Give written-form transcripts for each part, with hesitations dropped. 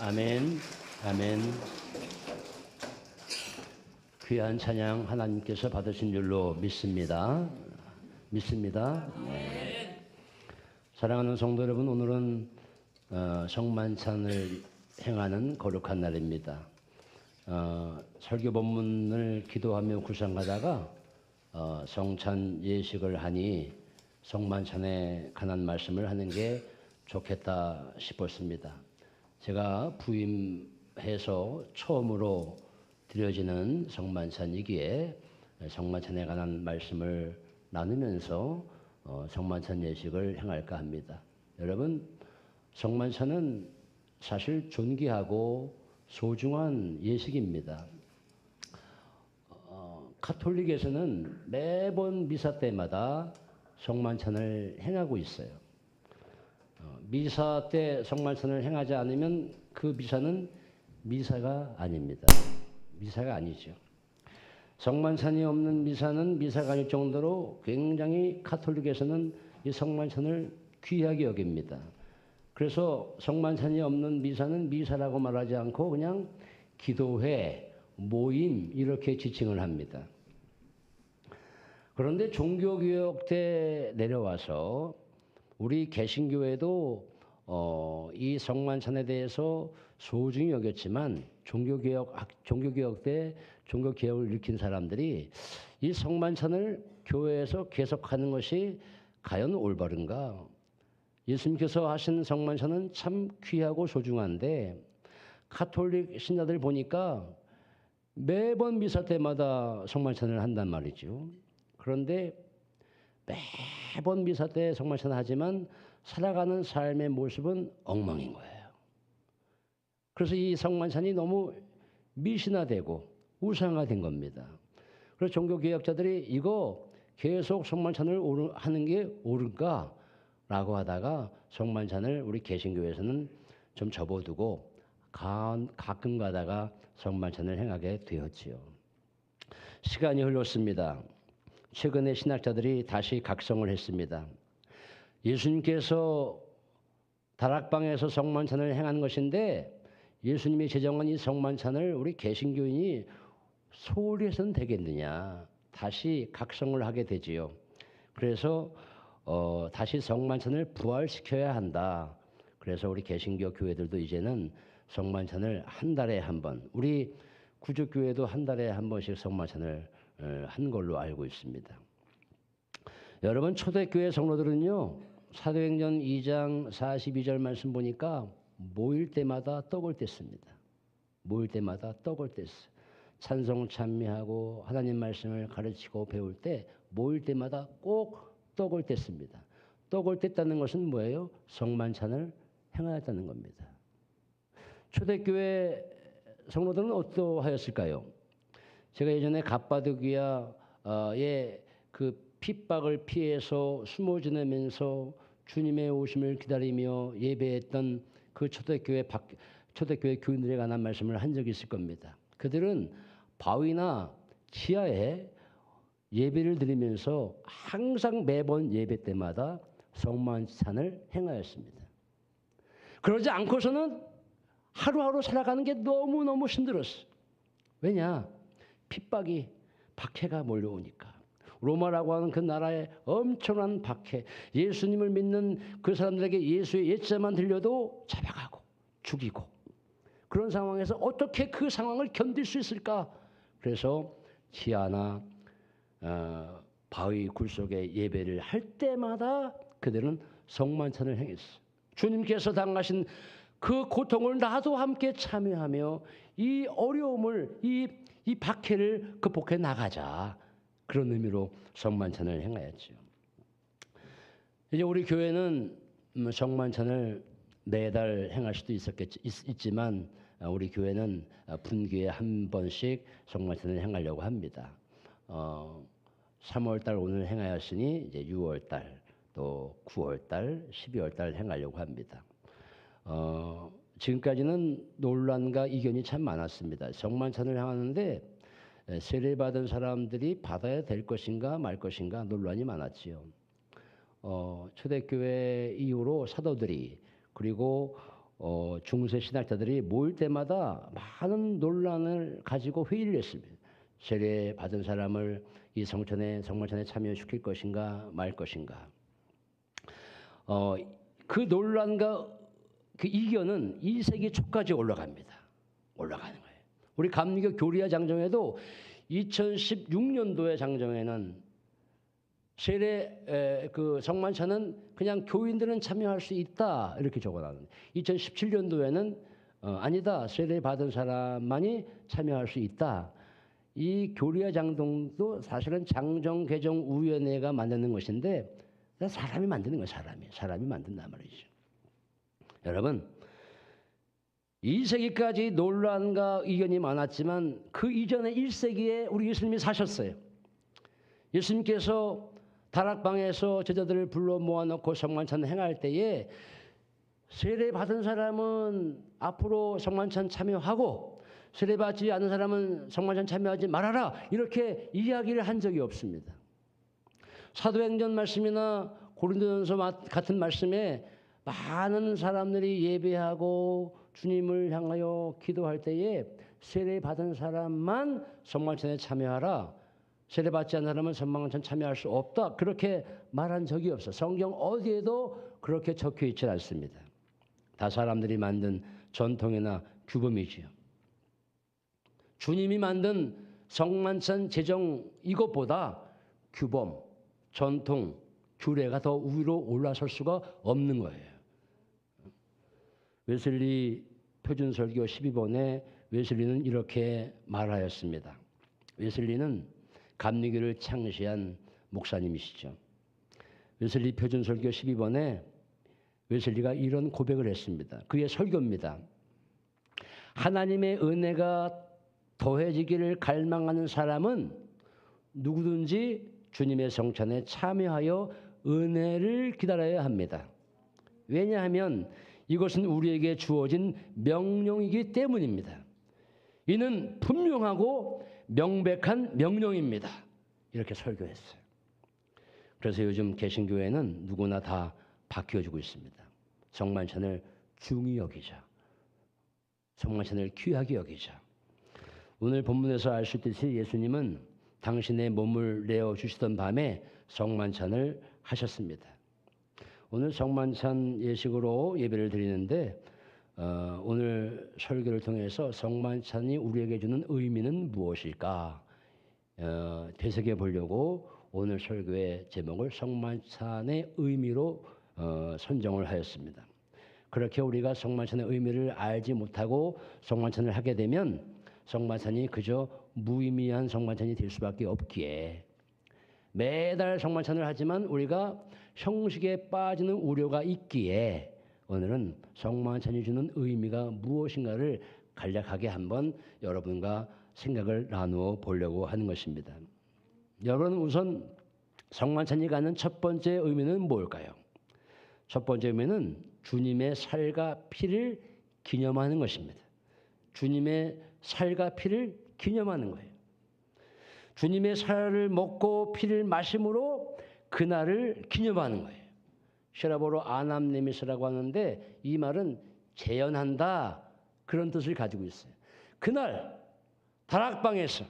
아멘, 아멘. 귀한 찬양 하나님께서 받으신 줄로 믿습니다. 믿습니다. 네. 사랑하는 성도 여러분, 오늘은 성만찬을 행하는 거룩한 날입니다. 설교 본문을 기도하며 구상하다가 성찬 예식을 하니 성만찬에 관한 말씀을 하는 게 좋겠다 싶었습니다. 제가 부임해서 처음으로 드려지는 성만찬이기에 성만찬에 관한 말씀을 나누면서 성만찬 예식을 행할까 합니다. 여러분, 성만찬은 사실 존귀하고 소중한 예식입니다. 가톨릭에서는 매번 미사 때마다 성만찬을 행하고 있어요. 미사 때 성만찬을 행하지 않으면 그 미사는 미사가 아닙니다. 미사가 아니죠. 성만찬이 없는 미사는 미사가 아닐 정도로 굉장히 가톨릭에서는 이 성만찬을 귀하게 여깁니다. 그래서 성만찬이 없는 미사는 미사라고 말하지 않고 그냥 기도회, 모임 이렇게 지칭을 합니다. 그런데 종교개혁 때 내려와서 우리 개신교회도 이 성만찬에 대해서 소중히 여겼지만 종교개혁 때 종교개혁을 일으킨 사람들이 이 성만찬을 교회에서 계속하는 것이 과연 올바른가? 예수님께서 하신 성만찬은 참 귀하고 소중한데 가톨릭 신자들 보니까 매번 미사 때마다 성만찬을 한단 말이죠. 그런데 매번 미사 때 성만찬을 하지만 살아가는 삶의 모습은 엉망인 거예요. 그래서 이 성만찬이 너무 미신화되고 우상화된 겁니다. 그래서 종교개혁자들이 이거 계속 성만찬을 하는 게 옳을까라고 하다가 성만찬을 우리 개신교에서는 좀 접어두고 가끔 가다가 성만찬을 행하게 되었지요. 시간이 흘렀습니다. 최근에 신학자들이 다시 각성을 했습니다. 예수님께서 다락방에서 성만찬을 행한 것인데 예수님이 제정한 이 성만찬을 우리 개신교인이 소홀히 해서는 되겠느냐. 다시 각성을 하게 되지요. 그래서 다시 성만찬을 부활시켜야 한다. 그래서 우리 개신교 교회들도 이제는 성만찬을 한 달에 한 번, 우리 구주교회도 한 달에 한 번씩 성만찬을 한 걸로 알고 있습니다. 여러분, 초대교회 성도들은요, 사도행전 2장 42절 말씀 보니까 모일 때마다 떡을 뗐습니다. 모일 때마다 떡을 뗐어요. 찬송 찬미하고 하나님 말씀을 가르치고 배울 때 모일 때마다 꼭 떡을 뗐습니다. 떡을 뗐다는 것은 뭐예요? 성만찬을 행하였다는 겁니다. 초대교회 성도들은 어떠하였을까요? 제가 예전에 갑바도기아의 그 핍박을 피해서 숨어 지내면서 주님의 오심을 기다리며 예배했던 그 초대교회 교인들에 관한 말씀을 한 적이 있을 겁니다. 그들은 바위나 지하에 예배를 드리면서 항상 매번 예배 때마다 성만찬을 행하였습니다. 그러지 않고서는 하루하루 살아가는 게 너무너무 힘들었어요. 왜냐? 핍박이, 박해가 몰려오니까. 로마라고 하는 그 나라의 엄청난 박해, 예수님을 믿는 그 사람들에게 예수의 옛자만 들려도 잡아가고 죽이고, 그런 상황에서 어떻게 그 상황을 견딜 수 있을까? 그래서 지하나 바위 굴 속에 예배를 할 때마다 그들은 성만찬을 행했어요. 주님께서 당하신 그 고통을 나도 함께 참여하며 이 어려움을, 이 박해를 극복해 나가자. 그런 의미로 성만찬을 행하였죠. 이제 우리 교회는 성만찬을 매달 행할 수도 있지만 우리 교회는 분기에 한 번씩 성만찬을 행하려고 합니다. 3월달 오늘 행하였으니 이제 6월달, 또 9월달, 12월달 행하려고 합니다. 지금까지는 논란과 이견이 참 많았습니다. 성만찬을 행하는데 세례받은 사람들이 받아야 될 것인가 말 것인가 논란이 많았지요. 초대교회 이후로 사도들이, 그리고 중세 신학자들이 모일 때마다 많은 논란을 가지고 회의를 했습니다. 세례 받은 사람을 이 성만찬에 참여시킬 것인가 말 것인가. 그 논란과 그 이견은 2세기 초까지 올라갑니다. 올라가는 거예요. 우리 감리교 교리와 장정에도 2016년도의 장정에는 세례 그 성만찬은 그냥 교인들은 참여할 수 있다 이렇게 적어놨는데 2017년도에는 아니다, 세례 받은 사람만이 참여할 수 있다. 이 교리와 장동도 사실은 장정개정위원회가 만드는 것인데 사람이 만드는 거예요. 사람이 만든단 말이죠. 여러분, 2세기까지 논란과 의견이 많았지만 그 이전에 1세기에 우리 예수님이 사셨어요. 예수님께서 다락방에서 제자들을 불러 모아놓고 성만찬 행할 때에 세례 받은 사람은 앞으로 성만찬 참여하고 세례 받지 않은 사람은 성만찬 참여하지 말아라 이렇게 이야기를 한 적이 없습니다. 사도행전 말씀이나 고린도전서 같은 말씀에 많은 사람들이 예배하고 주님을 향하여 기도할 때에 세례 받은 사람만 성만찬에 참여하라. 세례 받지 않은 사람은 성만찬 참여할 수 없다. 그렇게 말한 적이 없어. 성경 어디에도 그렇게 적혀 있지 않습니다. 다 사람들이 만든 전통이나 규범이지요. 주님이 만든 성만찬 제정 이것보다 규범, 전통, 규례가 더 위로 올라설 수가 없는 거예요. 웨슬리 표준설교 12번에 웨슬리는 이렇게 말하였습니다. 웨슬리는 감리교를 창시한 목사님이시죠. 웨슬리 표준설교 12번에 웨슬리가 이런 고백을 했습니다. 그의 설교입니다. 하나님의 은혜가 더해지기를 갈망하는 사람은 누구든지 주님의 성찬에 참여하여 은혜를 기다려야 합니다. 왜냐하면 이것은 우리에게 주어진 명령이기 때문입니다. 이는 분명하고 명백한 명령입니다. 이렇게 설교했어요. 그래서 요즘 개신교회는 누구나 다 바뀌어지고 있습니다. 성만찬을 중히 여기자. 성만찬을 귀하게 여기자. 오늘 본문에서 알 수 있듯이 예수님은 당신의 몸을 내어주시던 밤에 성만찬을 하셨습니다. 오늘 성만찬 예식으로 예배를 드리는데 오늘 설교를 통해서 성만찬이 우리에게 주는 의미는 무엇일까 되새겨 보려고 오늘 설교의 제목을 성만찬의 의미로 선정을 하였습니다. 그렇게 우리가 성만찬의 의미를 알지 못하고 성만찬을 하게 되면 성만찬이 그저 무의미한 성만찬이 될 수밖에 없기에 매달 성만찬을 하지만 우리가 형식에 빠지는 우려가 있기에 오늘은 성만찬이 주는 의미가 무엇인가를 간략하게 한번 여러분과 생각을 나누어 보려고 하는 것입니다. 여러분, 우선 성만찬이 갖는 첫 번째 의미는 뭘까요? 첫 번째 의미는 주님의 살과 피를 기념하는 것입니다. 주님의 살과 피를 기념하는 거예요. 주님의 살을 먹고 피를 마심으로 그날을 기념하는 거예요. 쉐라보로 아남네미스라고 하는데 이 말은 재현한다 그런 뜻을 가지고 있어요. 그날 다락방에서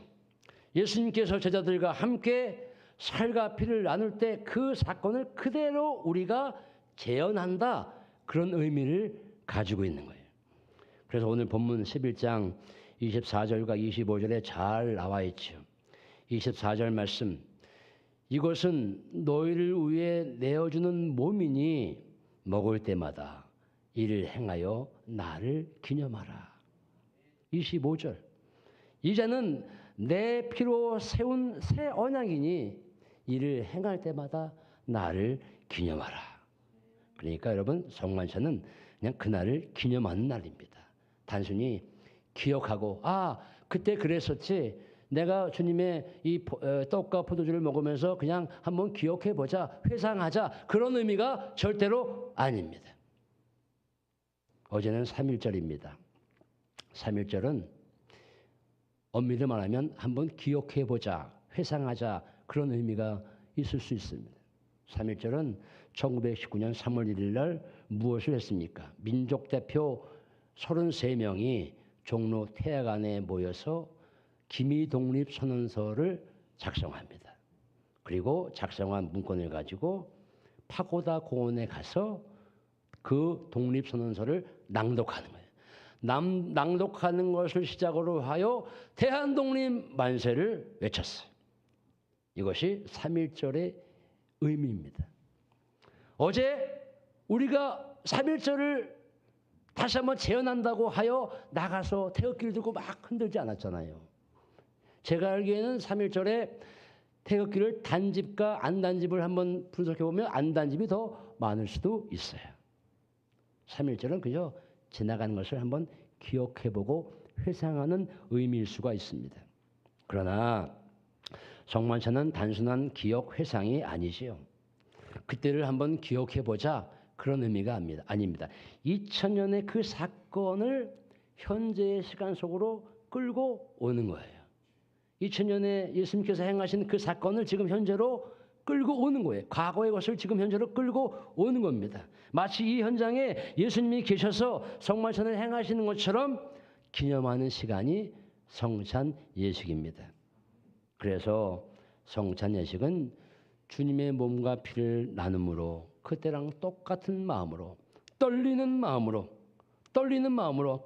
예수님께서 제자들과 함께 살과 피를 나눌 때 그 사건을 그대로 우리가 재현한다 그런 의미를 가지고 있는 거예요. 그래서 오늘 본문 11장 24절과 25절에 잘 나와 있죠. 24절 말씀, 이것은 너희를 위해 내어주는 몸이니 먹을 때마다 이를 행하여 나를 기념하라. 25절, 이제는 내 피로 세운 새 언약이니 이를 행할 때마다 나를 기념하라. 그러니까 여러분, 성만찬은 그냥 그날을 기념하는 날입니다. 단순히 기억하고 그때 그랬었지, 내가 주님의 이 떡과 포도주를 먹으면서 그냥 한번 기억해보자, 회상하자, 그런 의미가 절대로 아닙니다. 어제는 3.1절입니다. 3.1절은 엄밀히 말하면 한번 기억해보자, 회상하자, 그런 의미가 있을 수 있습니다. 3.1절은 1919년 3월 1일 날 무엇을 했습니까? 민족 대표 33명이 종로 태화관에 모여서 기미독립선언서를 작성합니다. 그리고 작성한 문건을 가지고 파고다 공원에 가서 그 독립선언서를 낭독하는 거예요. 낭독하는 것을 시작으로 하여 대한독립 만세를 외쳤어요. 이것이 3.1절의 의미입니다. 어제 우리가 3.1절을 다시 한번 재현한다고 하여 나가서 태극기를 들고 막 흔들지 않았잖아요. 제가 알기에는 3.1절에 태극기를 단집과 안 단집을 한번 분석해보면 안 단집이 더 많을 수도 있어요. 3.1절은 그저 지나가는 것을 한번 기억해보고 회상하는 의미일 수가 있습니다. 그러나 성만찬은 단순한 기억 회상이 아니지요. 그때를 한번 기억해보자 그런 의미가 아닙니다. 2000년의 그 사건을 현재의 시간 속으로 끌고 오는 거예요. 2000년에 예수님께서 행하신 그 사건을 지금 현재로 끌고 오는 거예요. 과거의 것을 지금 현재로 끌고 오는 겁니다. 마치 이 현장에 예수님이 계셔서 성만찬을 행하시는 것처럼 기념하는 시간이 성찬 예식입니다. 그래서 성찬 예식은 주님의 몸과 피를 나눔으로 그때랑 똑같은 마음으로 떨리는 마음으로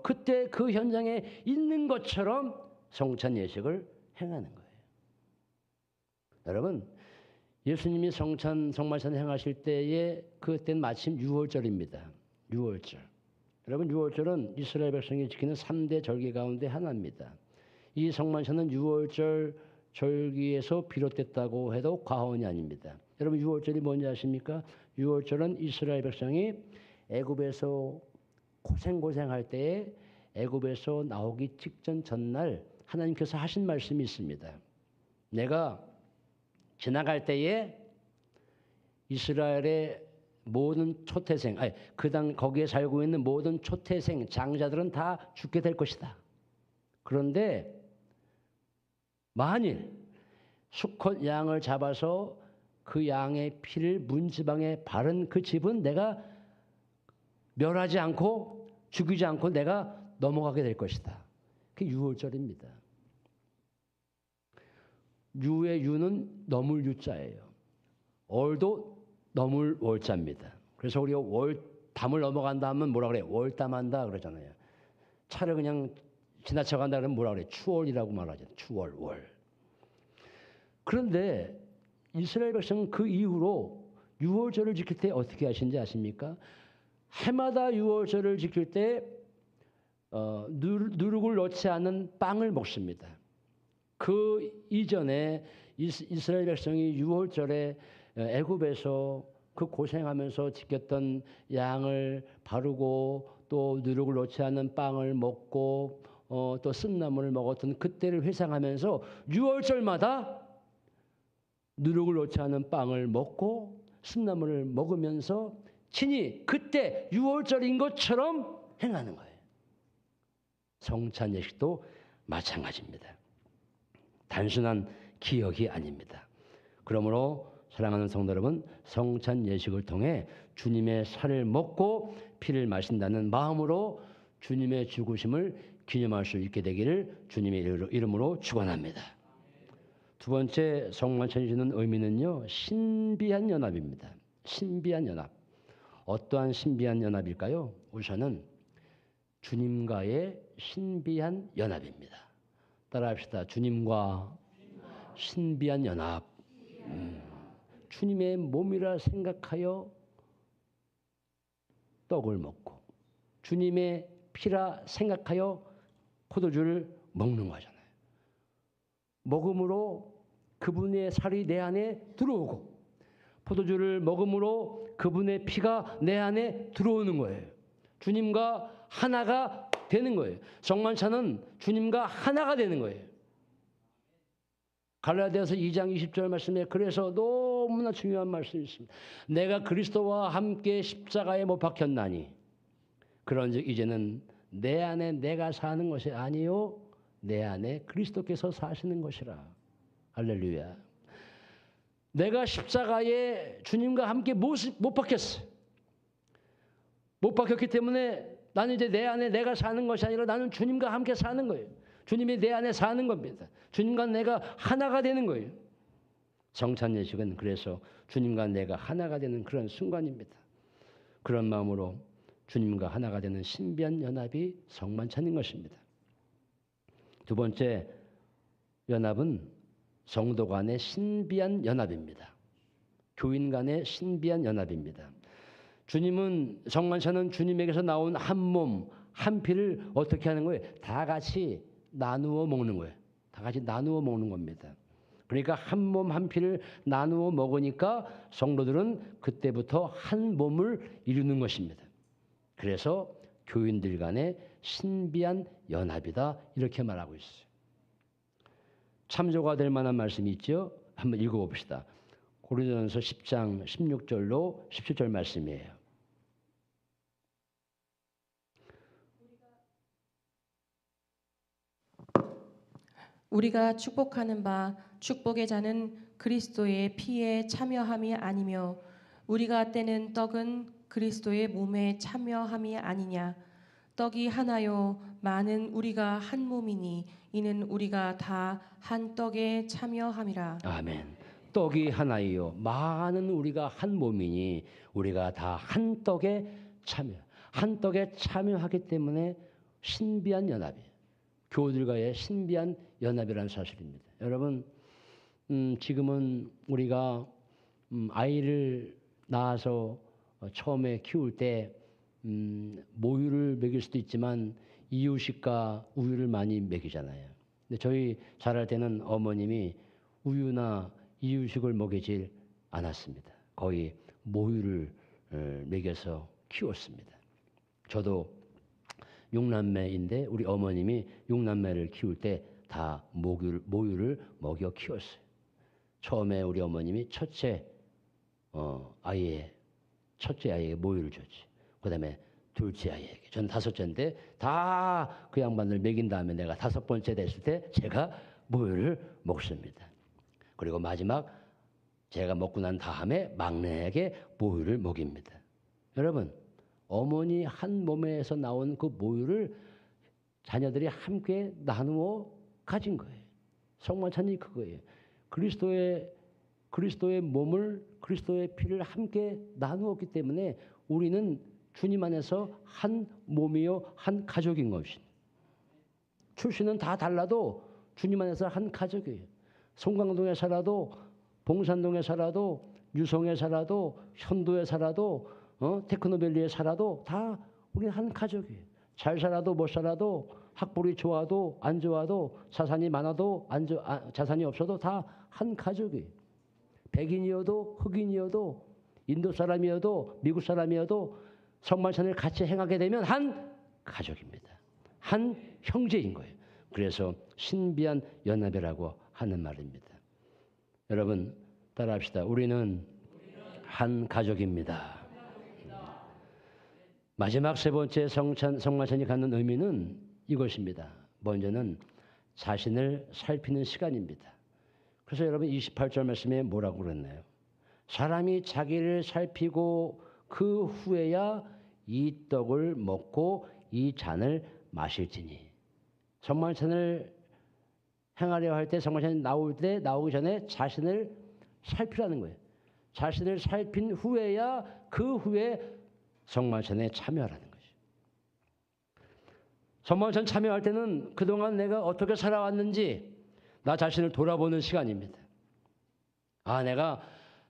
그때 그 현장에 있는 것처럼 성찬 예식을 행하는 거예요. 여러분, 예수님이 성만찬을 행하실 때에 그때는 마침 6월절입니다. 6월절. 여러분, 6월절은 이스라엘 백성이 지키는 3대 절기 가운데 하나입니다. 이 성만찬은 6월절 절기에서 비롯됐다고 해도 과언이 아닙니다. 여러분, 6월절이 뭔지 아십니까? 6월절은 이스라엘 백성이 애굽에서 고생할 때에 애굽에서 나오기 직전 전날 하나님께서 하신 말씀이 있습니다. 내가 지나갈 때에 이스라엘의 모든 초태생, 거기에 살고 있는 모든 초태생 장자들은 다 죽게 될 것이다. 그런데 만일 수컷 양을 잡아서 그 양의 피를 문지방에 바른 그 집은 내가 멸하지 않고 죽이지 않고 내가 넘어가게 될 것이다. 그게 6월절입니다. 유의 유는 넘을 유자예요. 월도 넘을 월자입니다. 그래서 우리가 담을 넘어간다 하면 뭐라 그래요? 월담한다 그러잖아요. 차를 그냥 지나쳐간다 그러면 뭐라 그래요? 추월이라고 말하죠. 추월, 월. 그런데 이스라엘 백성은 그 이후로 유월절을 지킬 때 어떻게 하신지 아십니까? 해마다 유월절을 지킬 때 누룩을 넣지 않은 빵을 먹습니다. 그 이전에 이스라엘 백성이 유월절에 애굽에서 그 고생하면서 지켰던 양을 바르고 또 누룩을 넣지 않은 빵을 먹고 또 쓴나물을 먹었던 그때를 회상하면서 유월절마다 누룩을 넣지 않은 빵을 먹고 쓴나물을 먹으면서 친히 그때 유월절인 것처럼 행하는 거예요. 성찬 예식도 마찬가지입니다. 단순한 기억이 아닙니다. 그러므로 사랑하는 성도 여러분, 성찬 예식을 통해 주님의 살을 먹고 피를 마신다는 마음으로 주님의 죽으심을 기념할 수 있게 되기를 주님의 이름으로 축원합니다. 두 번째 성만찬이 주는 의미는요, 신비한 연합입니다. 신비한 연합. 어떠한 신비한 연합일까요? 우선은 주님과의 신비한 연합입니다. 따라합시다. 주님과 신비한 연합. 주님의 몸이라 생각하여 떡을 먹고 주님의 피라 생각하여 포도주를 먹는 거잖아요. 먹음으로 그분의 살이 내 안에 들어오고 포도주를 먹음으로 그분의 피가 내 안에 들어오는 거예요. 주님과 하나가 되는 거예요. 성만찬은 주님과 하나가 되는 거예요. 갈라디아서 2장 20절 말씀에 그래서 너무나 중요한 말씀이 있습니다. 내가 그리스도와 함께 십자가에 못 박혔나니 그런즉 이제는 내 안에 내가 사는 것이 아니요 내 안에 그리스도께서 사시는 것이라. 할렐루야. 내가 십자가에 주님과 함께 못 박혔어요. 못 박혔기 때문에 나는 이제 내 안에 내가 사는 것이 아니라 나는 주님과 함께 사는 거예요. 주님이 내 안에 사는 겁니다. 주님과 내가 하나가 되는 거예요. 성찬 예식은 그래서 주님과 내가 하나가 되는 그런 순간입니다. 그런 마음으로 주님과 하나가 되는 신비한 연합이 성만찬인 것입니다. 두 번째 연합은 성도 간의 신비한 연합입니다. 교인 간의 신비한 연합입니다. 주님은 성만찬은 주님에게서 나온 한 몸, 한 피를 어떻게 하는 거예요? 다 같이 나누어 먹는 거예요. 다 같이 나누어 먹는 겁니다. 그러니까 한 몸 한 피를 나누어 먹으니까 성도들은 그때부터 한 몸을 이루는 것입니다. 그래서 교인들 간의 신비한 연합이다 이렇게 말하고 있어요. 참조가 될 만한 말씀이 있죠. 한번 읽어봅시다. 고린도전서 10장 16절로 17절 말씀이에요. 우리가 축복하는 바 축복의 자는 그리스도의 피에 참여함이 아니며 우리가 떼는 떡은 그리스도의 몸에 참여함이 아니냐. 떡이 하나요 많은 우리가 한 몸이니 이는 우리가 다 한 떡에 참여함이라. 아멘. 떡이 하나이요 많은 우리가 한 몸이니 우리가 다 한 떡에 한 떡에 참여하기 때문에 신비한 연합이에요. 교우들과의 신비한 연합이라는 사실입니다. 여러분 지금은 우리가 아이를 낳아서 처음에 키울 때 모유를 먹일 수도 있지만 이유식과 우유를 많이 먹이잖아요. 근데 저희 자랄 때는 어머님이 우유나 이유식을 먹이질 않았습니다. 거의 모유를 먹여서 키웠습니다. 저도 6남매인데 우리 어머님이 6남매를 키울 때 다 모유를 먹여 키웠어요. 처음에 우리 어머님이 첫째 아이에게 모유를 줬지. 그다음에 둘째 아이에게. 저는 다섯째인데 다 그 양반을 먹인 다음에 내가 다섯 번째 됐을 때 제가 모유를 먹습니다. 그리고 마지막 제가 먹고 난 다음에 막내에게 모유를 먹입니다. 여러분 어머니 한 몸에서 나온 그 모유를 자녀들이 함께 나누어 가진 거예요. 성만찬이 그거예요. 그리스도의 몸을 그리스도의 피를 함께 나누었기 때문에 우리는 주님 안에서 한 몸이요 한 가족인 것입니다. 출신은 다 달라도 주님 안에서 한 가족이에요. 송강동에 살아도 봉산동에 살아도 유성에 살아도 현도에 살아도 테크노밸리에 살아도 다 우리는 한 가족이에요. 잘 살아도 못 살아도 학벌이 좋아도 안 좋아도 자산이 많아도 자산이 없어도 다 한 가족이에요. 백인이어도 흑인이어도 인도 사람이어도 미국 사람이어도 성만찬을 같이 행하게 되면 한 가족입니다. 한 형제인 거예요. 그래서 신비한 연합이라고 하는 말입니다. 여러분 따라합시다. 우리는 한 가족입니다. 마지막 세 번째 성만찬이 갖는 의미는 이것입니다. 먼저는 자신을 살피는 시간입니다. 그래서 여러분 28절 말씀에 뭐라고 그랬나요? 사람이 자기를 살피고 그 후에야 이 떡을 먹고 이 잔을 마실지니. 성만찬을 행하려 할 때 성만찬이 나오기 전에 자신을 살피라는 거예요. 자신을 살핀 후에야 그 후에 성만찬에 참여하라는 거죠. 성만찬 참여할 때는 그동안 내가 어떻게 살아왔는지 나 자신을 돌아보는 시간입니다. 아, 내가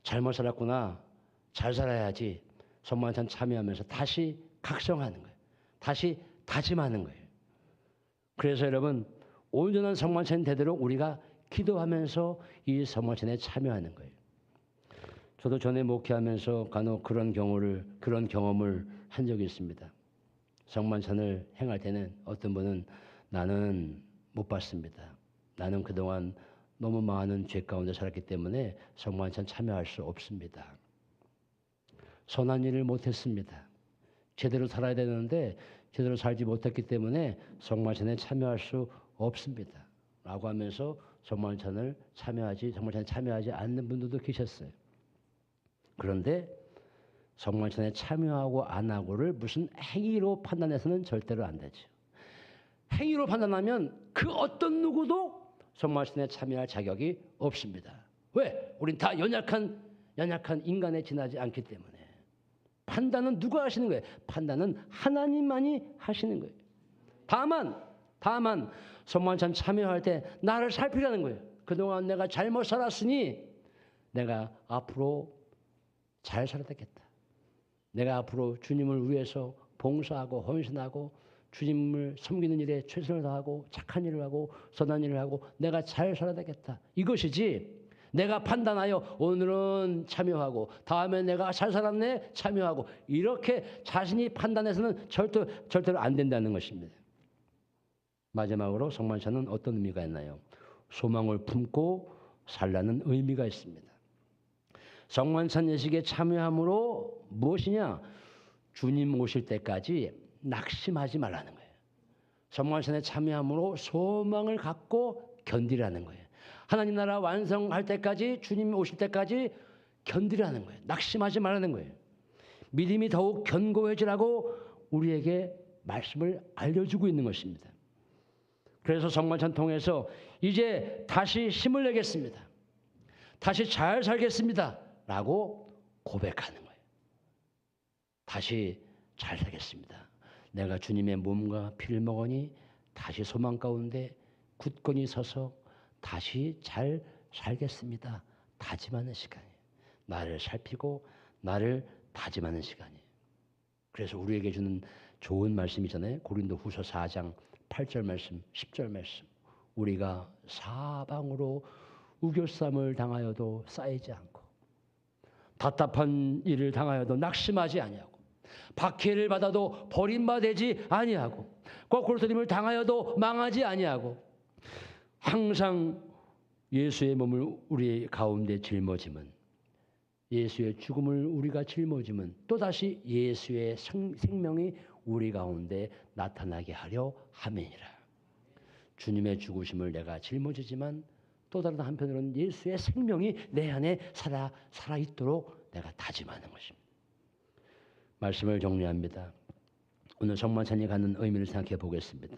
잘못 살았구나. 잘 살아야지. 성만찬 참여하면서 다시 각성하는 거예요. 다시 다짐하는 거예요. 그래서 여러분 온전한 성만찬이 되도록 우리가 기도하면서 이 성만찬에 참여하는 거예요. 저도 전에 목회하면서 간혹 그런 경험을 한 적이 있습니다. 성만찬을 행할 때는 어떤 분은 나는 못 봤습니다. 나는 그동안 너무 많은 죄 가운데 살았기 때문에 성만찬 참여할 수 없습니다. 선한 일을 못했습니다. 제대로 살아야 되는데 제대로 살지 못했기 때문에 성만찬에 참여할 수 없습니다. 라고 하면서 성만찬에 참여하고 안 하고를 무슨 행위로 판단해서는 절대로 안 되죠. 행위로 판단하면 그 어떤 누구도 성만찬에 참여할 자격이 없습니다. 왜? 우린 다 연약한 인간에 지나지 않기 때문에. 판단은 누가 하시는 거예요? 판단은 하나님만이 하시는 거예요. 다만 성만찬 참여할 때 나를 살피라는 거예요. 그동안 내가 잘못 살았으니 내가 앞으로 잘 살아야 되겠다. 내가 앞으로 주님을 위해서 봉사하고 헌신하고 주님을 섬기는 일에 최선을 다하고 착한 일을 하고 선한 일을 하고 내가 잘 살아야 되겠다. 이것이지 내가 판단하여 오늘은 참여하고 다음에 내가 잘 살았네 참여하고 이렇게 자신이 판단해서는 절대로 안 된다는 것입니다. 마지막으로 성만찬은 어떤 의미가 있나요? 소망을 품고 살라는 의미가 있습니다. 성만찬 예식에 참여함으로 무엇이냐? 주님 오실 때까지 낙심하지 말라는 거예요. 성만찬에 참여함으로 소망을 갖고 견디라는 거예요. 하나님 나라 완성할 때까지 주님 오실 때까지 견디라는 거예요. 낙심하지 말라는 거예요. 믿음이 더욱 견고해지라고 우리에게 말씀을 알려주고 있는 것입니다. 그래서 성만찬 통해서 이제 다시 힘을 내겠습니다. 다시 잘 살겠습니다. 라고 고백하는 거예요. 다시 잘 살겠습니다. 내가 주님의 몸과 피를 먹으니 다시 소망 가운데 굳건히 서서 다시 잘 살겠습니다. 다짐하는 시간이에요. 나를 살피고 나를 다짐하는 시간이에요. 그래서 우리에게 주는 좋은 말씀이잖아요. 고린도후서 4장 8절 말씀, 10절 말씀. 우리가 사방으로 우겨쌈을 당하여도 쌓이지 않고 답답한 일을 당하여도 낙심하지 아니하고 박해를 받아도 버림받지 아니하고 거꾸로뜨림을 당하여도 망하지 아니하고 항상 예수의 몸을 우리 가운데 짊어짐은 예수의 죽음을 우리가 짊어짐은 또다시 예수의 생명이 우리 가운데 나타나게 하려 함이니라. 주님의 죽으심을 내가 짊어지지만 또 다른 한편으로는 예수의 생명이 내 안에 살아있도록 내가 다짐하는 것입니다. 말씀을 정리합니다. 오늘 성만찬이 갖는 의미를 생각해 보겠습니다.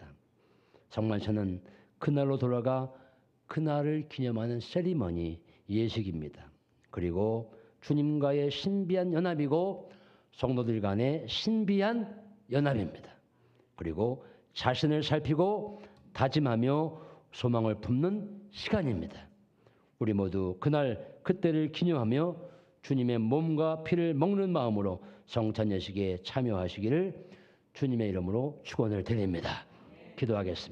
성만찬은 그날로 돌아가 그날을 기념하는 세리머니, 예식입니다. 그리고 주님과의 신비한 연합이고 성도들 간의 신비한 연합입니다. 그리고 자신을 살피고 다짐하며 소망을 품는 시간입니다. 우리 모두 그때를 기념하며 주님의 몸과 피를 먹는 마음으로 성찬 예식에 참여하시기를 주님의 이름으로 축원을 드립니다. 기도하겠습니다.